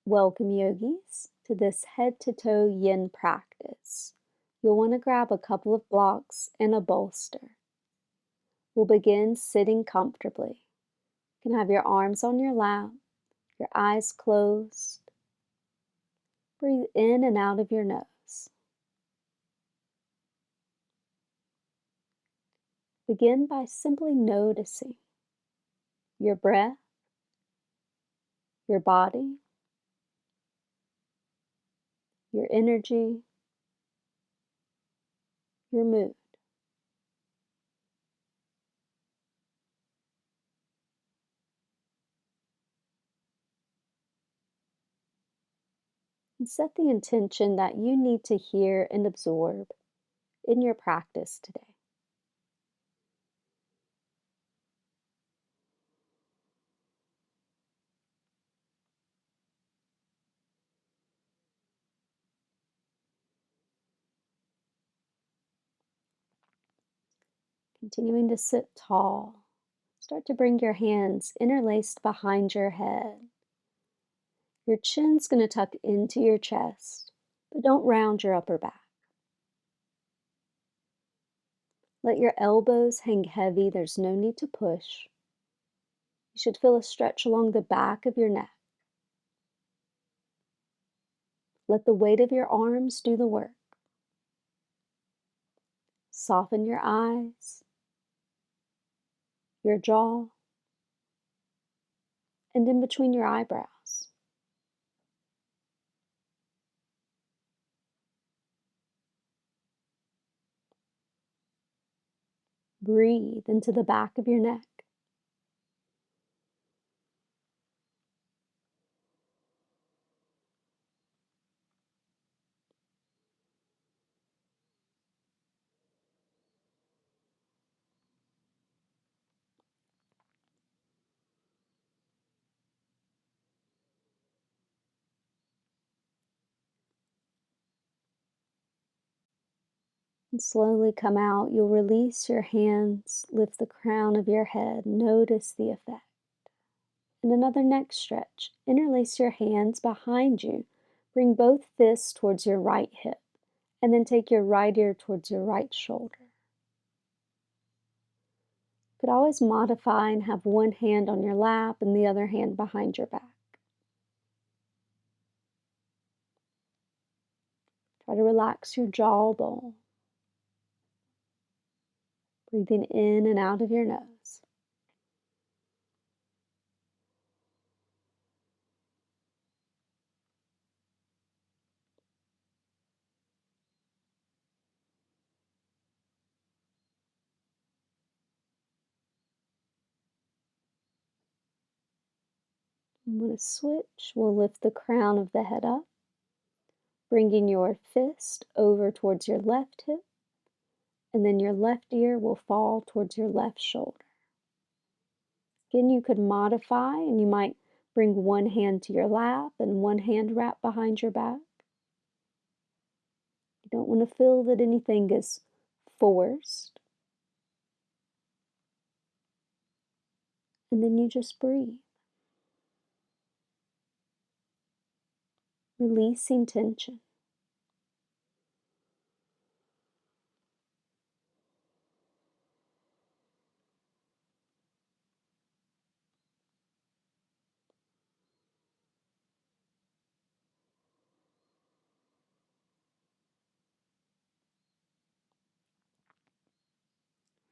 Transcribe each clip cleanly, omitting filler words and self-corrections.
Welcome, yogis, to this head to toe yin practice. You'll want to grab a couple of blocks and a bolster. We'll begin sitting comfortably. You can have your arms on your lap, your eyes closed. Breathe in and out of your nose. Begin by simply noticing your breath, your body, your energy, your mood. And set the intention that you need to hear and absorb in your practice today. Continuing to sit tall. Start to bring your hands interlaced behind your head. Your chin's going to tuck into your chest, but don't round your upper back. Let your elbows hang heavy. There's no need to push. You should feel a stretch along the back of your neck. Let the weight of your arms do the work. Soften your eyes, your jaw, and in between your eyebrows. Breathe into the back of your neck. And slowly come out. You'll release your hands, lift the crown of your head, notice the effect. And another neck stretch. Interlace your hands behind you. Bring both fists towards your right hip, and then take your right ear towards your right shoulder. You could always modify and have one hand on your lap and the other hand behind your back. Try to relax your jawbone, breathing in and out of your nose. I'm going to switch. We'll lift the crown of the head up, bringing your fist over towards your left hip, and then your left ear will fall towards your left shoulder. Again, you could modify and you might bring one hand to your lap and one hand wrapped behind your back. You don't want to feel that anything is forced. And then you just breathe, releasing tension.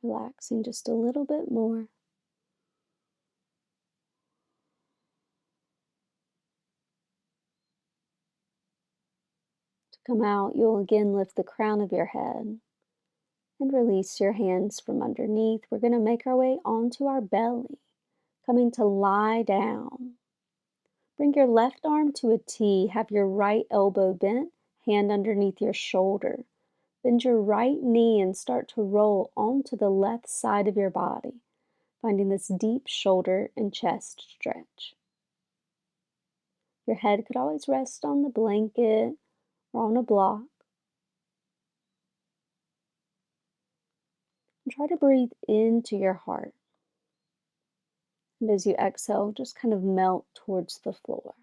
Relaxing just a little bit more. To come out, you'll again lift the crown of your head and release your hands from underneath. We're going to make our way onto our belly, coming to lie down. Bring your left arm to a T. Have your right elbow bent, hand underneath your shoulder. Bend your right knee and start to roll onto the left side of your body, finding this deep shoulder and chest stretch. Your head could always rest on the blanket or on a block. And try to breathe into your heart. And as you exhale, just kind of melt towards the floor.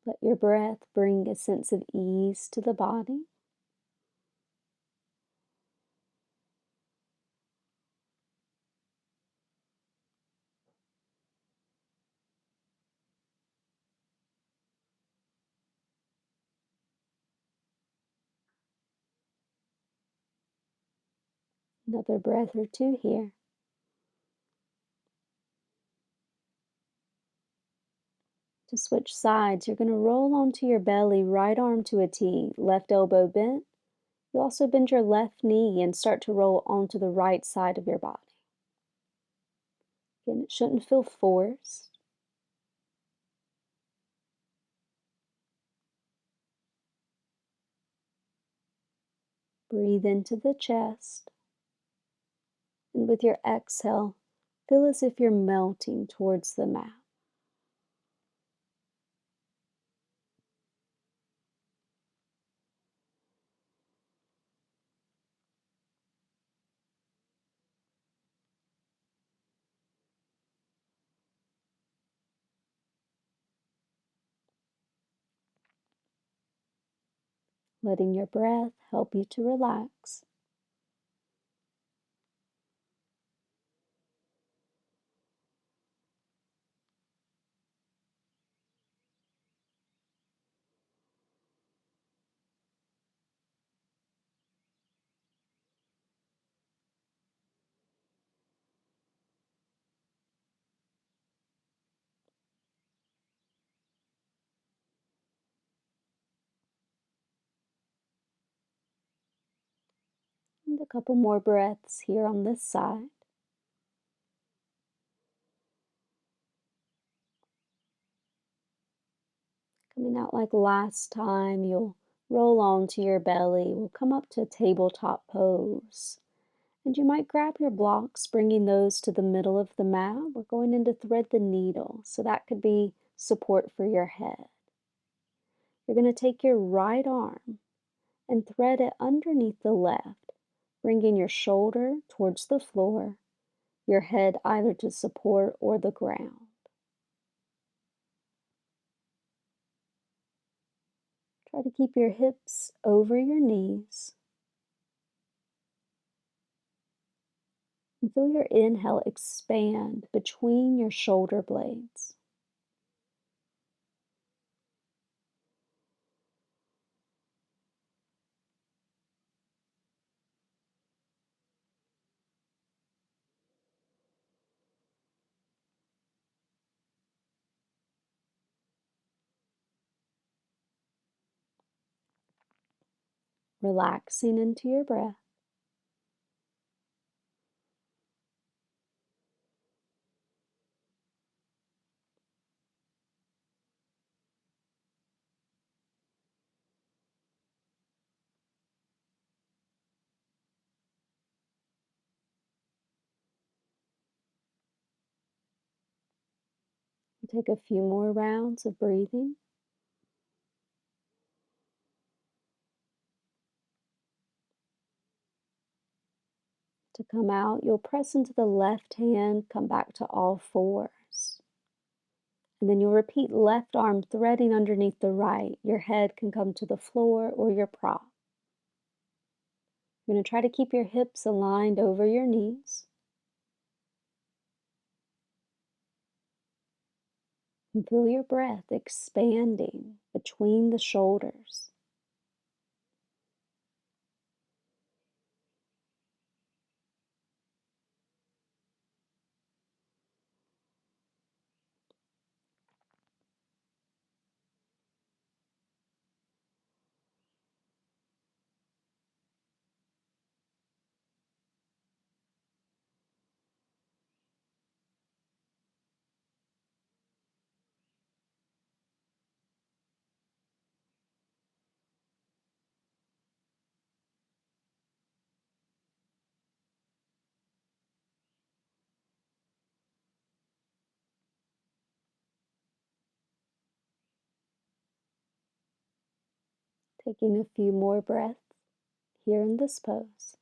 Let your breath bring a sense of ease to the body. Another breath or two here. To switch sides, you're going to roll onto your belly, right arm to a T, left elbow bent. You also bend your left knee and start to roll onto the right side of your body. Again, it shouldn't feel forced. Breathe into the chest. And with your exhale, feel as if you're melting towards the mat. Letting your breath help you to relax. And a couple more breaths here on this side. Coming out like last time, you'll roll onto your belly. We'll come up to tabletop pose. And you might grab your blocks, bringing those to the middle of the mat. We're going in to thread the needle, so that could be support for your head. You're going to take your right arm and thread it underneath the left, bringing your shoulder towards the floor, your head either to support or the ground. Try to keep your hips over your knees. And feel your inhale expand between your shoulder blades. Relaxing into your breath. Take a few more rounds of breathing. To come out, you'll press into the left hand, come back to all fours. And then you'll repeat left arm threading underneath the right. Your head can come to the floor or your prop. You're going to try to keep your hips aligned over your knees. And feel your breath expanding between the shoulders. Taking a few more breaths here in this pose.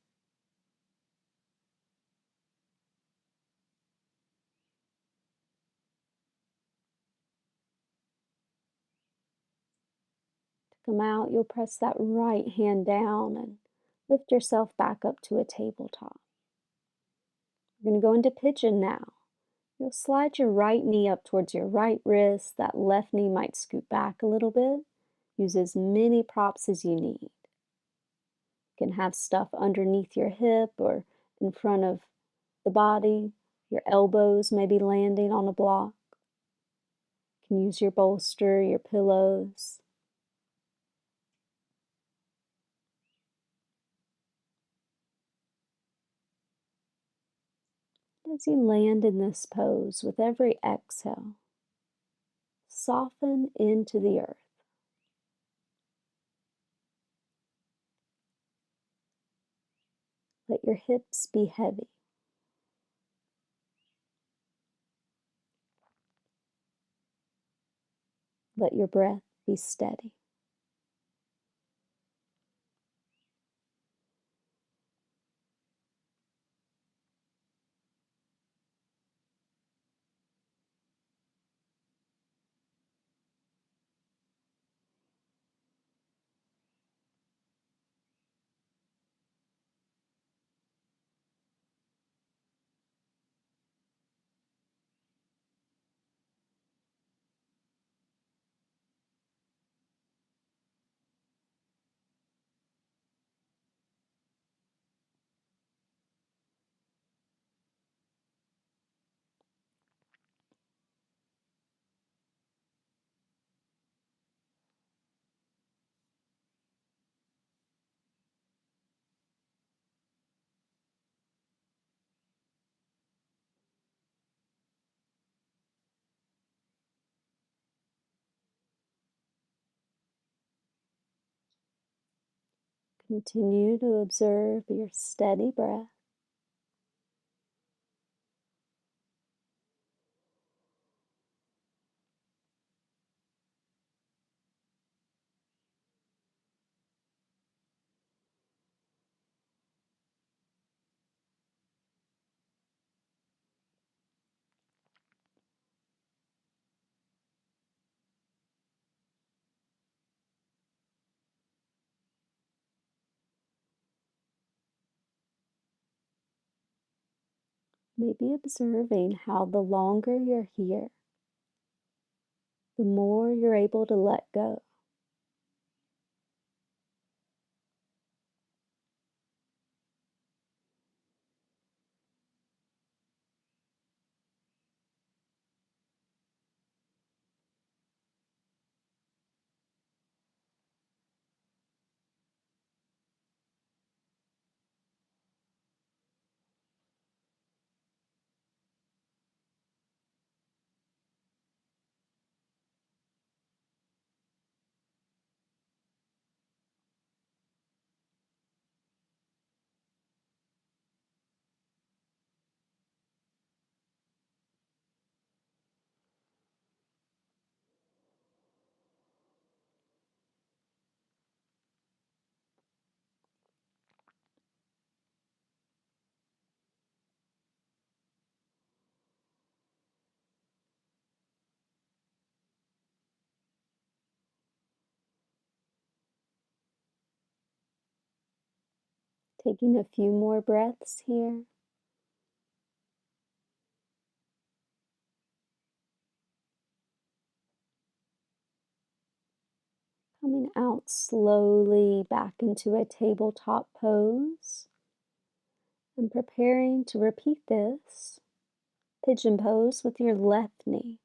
Come out, you'll press that right hand down and lift yourself back up to a tabletop. We're going to go into pigeon now. You'll slide your right knee up towards your right wrist. That left knee might scoot back a little bit. Use as many props as you need. You can have stuff underneath your hip or in front of the body. Your elbows may be landing on a block. You can use your bolster, your pillows. As you land in this pose, with every exhale, soften into the earth. Let your hips be heavy. Let your breath be steady. Continue to observe your steady breath. Maybe observing how the longer you're here, the more you're able to let go. Taking a few more breaths here. Coming out slowly back into a tabletop pose. And preparing to repeat this pigeon pose with your left knee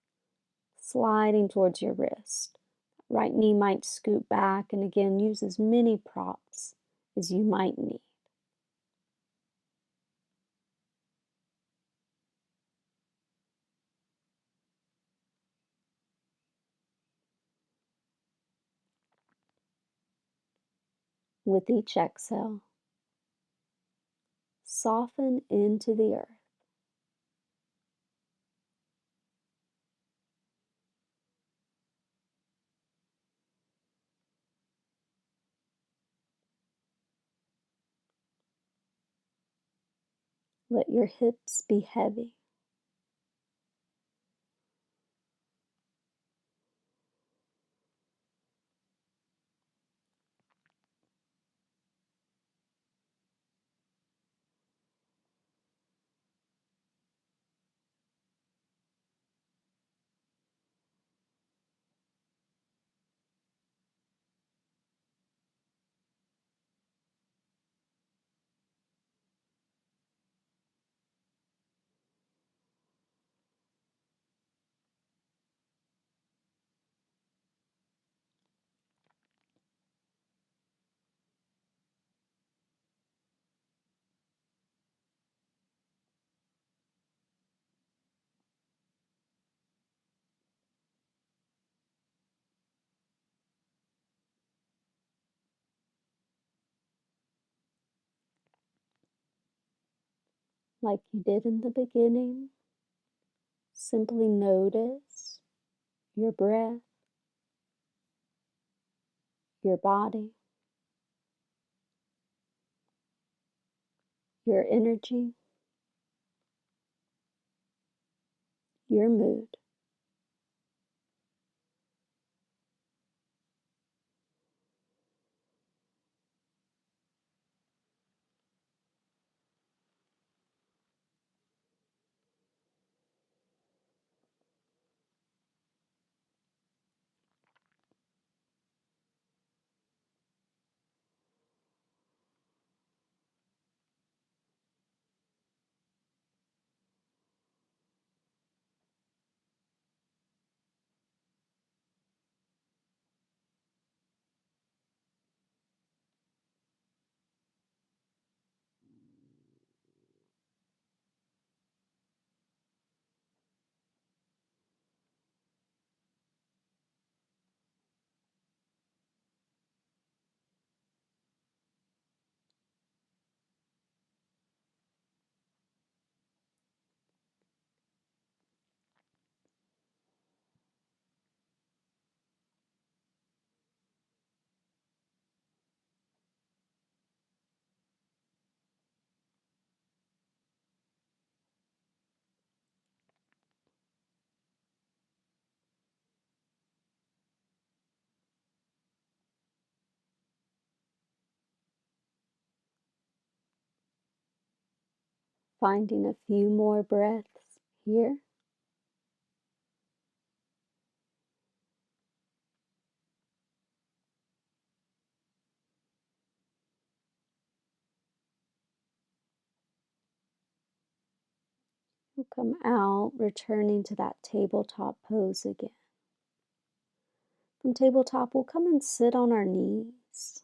sliding towards your wrist. Right knee might scoot back, and again, use as many props as you might need. With each exhale, soften into the earth. Let your hips be heavy. Like you did in the beginning, simply notice your breath, your body, your energy, your mood. Finding a few more breaths here. We'll come out, returning to that tabletop pose again. From tabletop, we'll come and sit on our knees.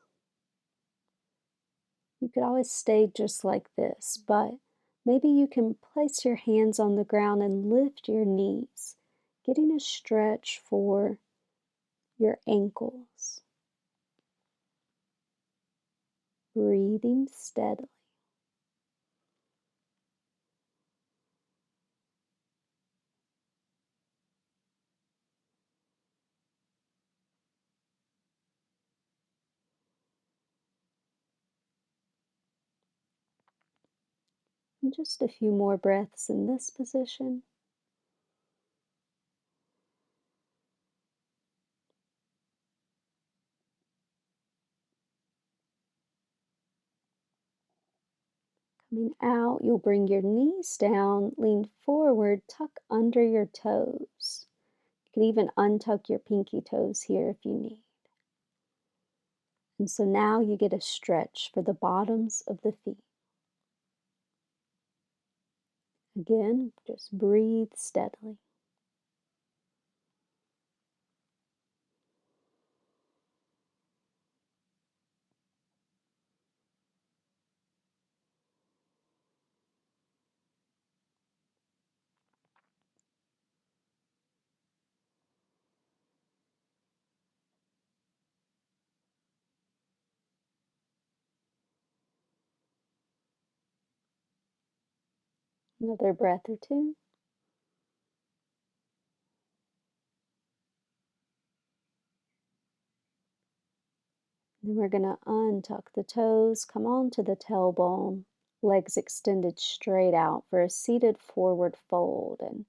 You could always stay just like this, but maybe you can place your hands on the ground and lift your knees, getting a stretch for your ankles. Breathing steadily. And just a few more breaths in this position. Coming out, you'll bring your knees down, lean forward, tuck under your toes. You can even untuck your pinky toes here if you need. And so now you get a stretch for the bottoms of the feet. Again, just breathe steadily. Another breath or two. Then we're going to untuck the toes, come onto the tailbone, legs extended straight out for a seated forward fold. And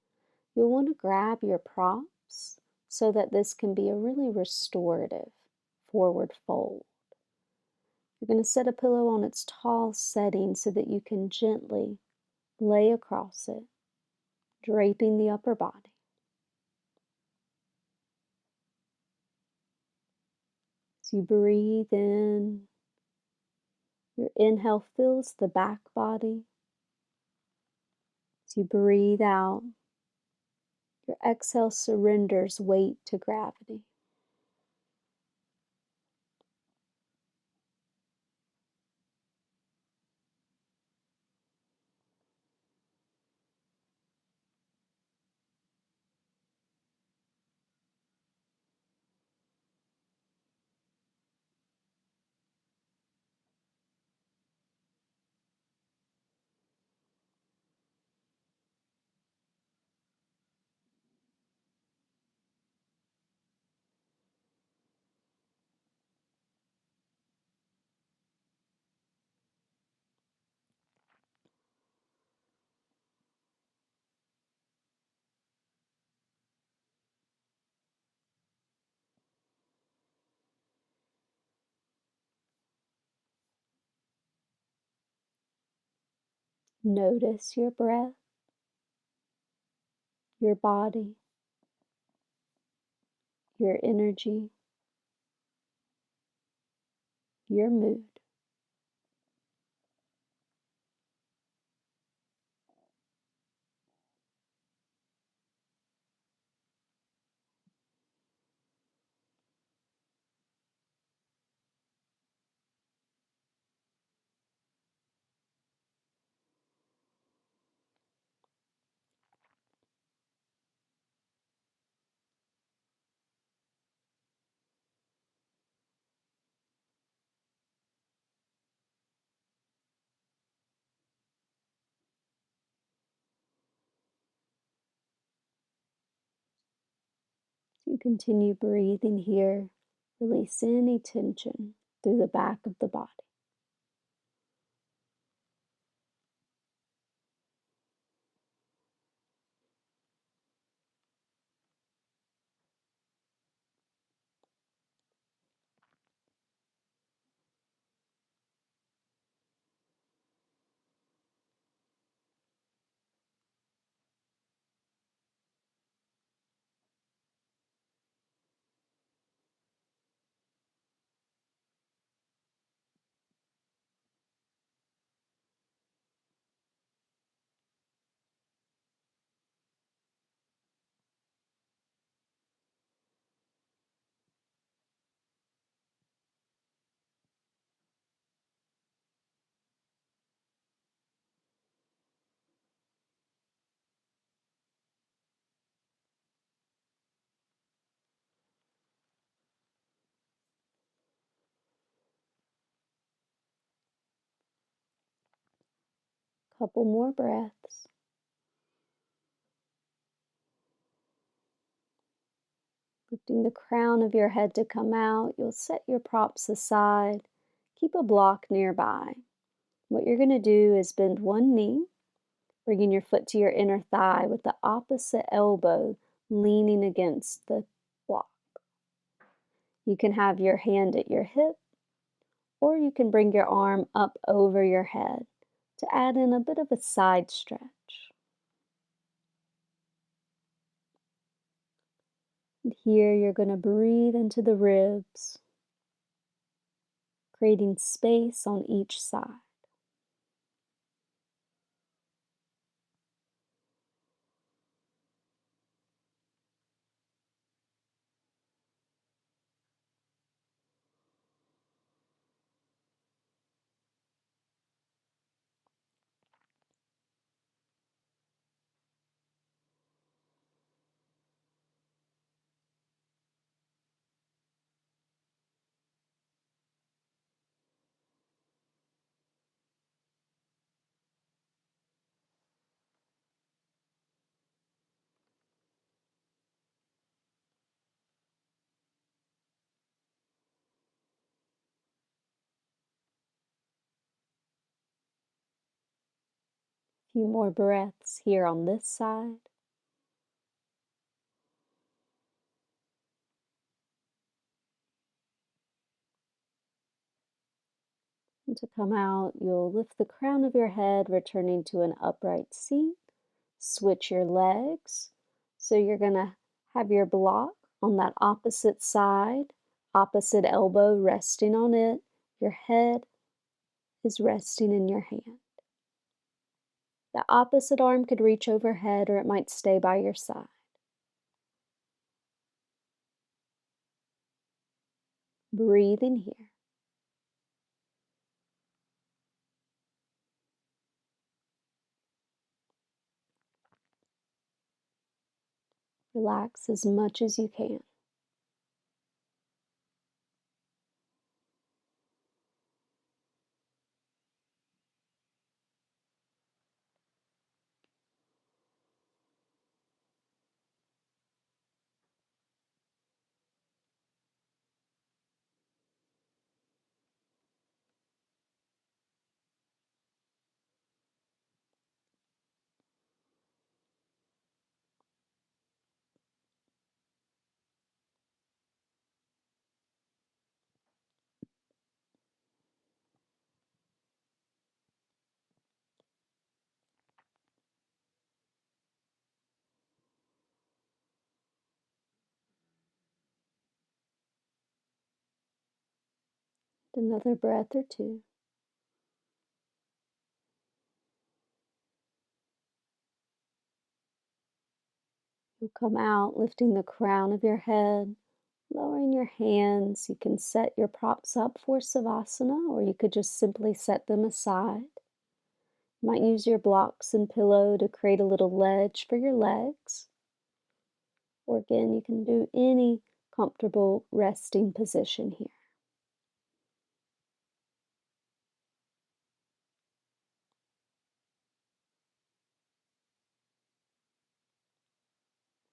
you'll want to grab your props so that this can be a really restorative forward fold. You're going to set a pillow on its tall setting so that you can gently lay across it, draping the upper body. As you breathe in, your inhale fills the back body. As you breathe out, your exhale surrenders weight to gravity. Notice your breath, your body, your energy, your mood. You continue breathing here. Release any tension through the back of the body. Couple more breaths. Lifting the crown of your head to come out, you'll set your props aside. Keep a block nearby. What you're going to do is bend one knee, bringing your foot to your inner thigh with the opposite elbow leaning against the block. You can have your hand at your hip, or you can bring your arm up over your head to add in a bit of a side stretch. And here you're going to breathe into the ribs, creating space on each side. A few more breaths here on this side. And to come out, you'll lift the crown of your head, returning to an upright seat. Switch your legs. So you're going to have your block on that opposite side, opposite elbow resting on it. Your head is resting in your hand. The opposite arm could reach overhead or it might stay by your side. Breathing here. Relax as much as you can. Another breath or two. You'll come out lifting the crown of your head, lowering your hands. You can set your props up for Savasana, or you could just simply set them aside. You might use your blocks and pillow to create a little ledge for your legs. Or again, you can do any comfortable resting position here.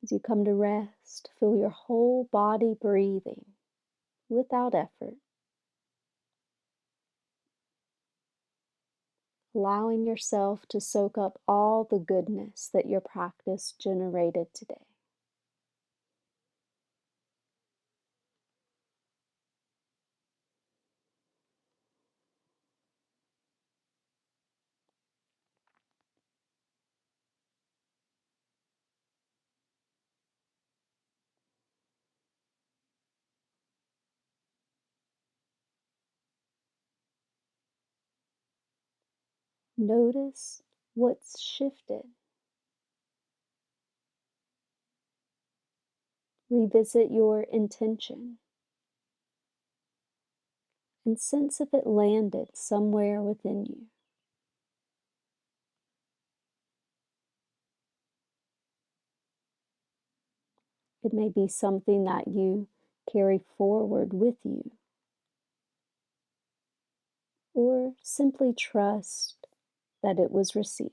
As you come to rest, feel your whole body breathing without effort, allowing yourself to soak up all the goodness that your practice generated today. Notice what's shifted. Revisit your intention and sense if it landed somewhere within you. It may be something that you carry forward with you, or simply trust that it was received.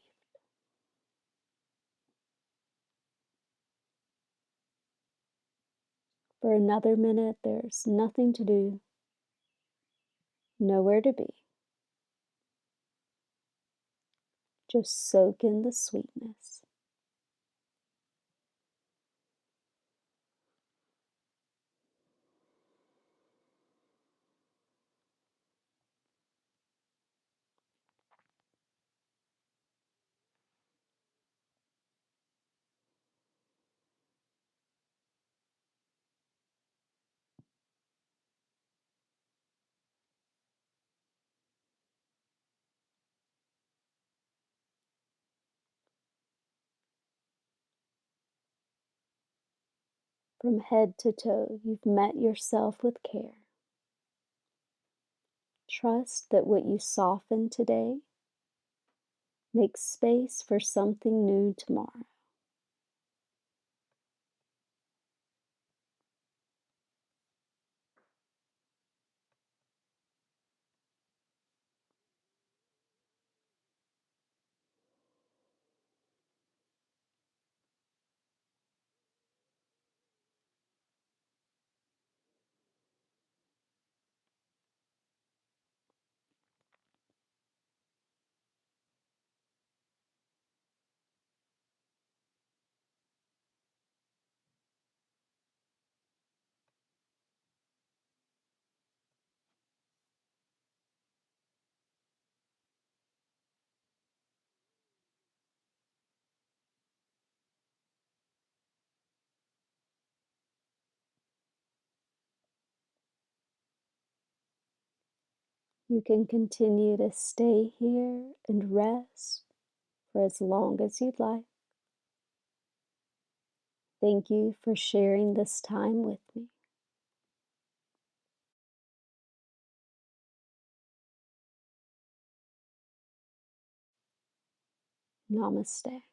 For another minute, there's nothing to do, nowhere to be. Just soak in the sweetness. From head to toe, you've met yourself with care. Trust that what you soften today makes space for something new tomorrow. You can continue to stay here and rest for as long as you'd like. Thank you for sharing this time with me. Namaste.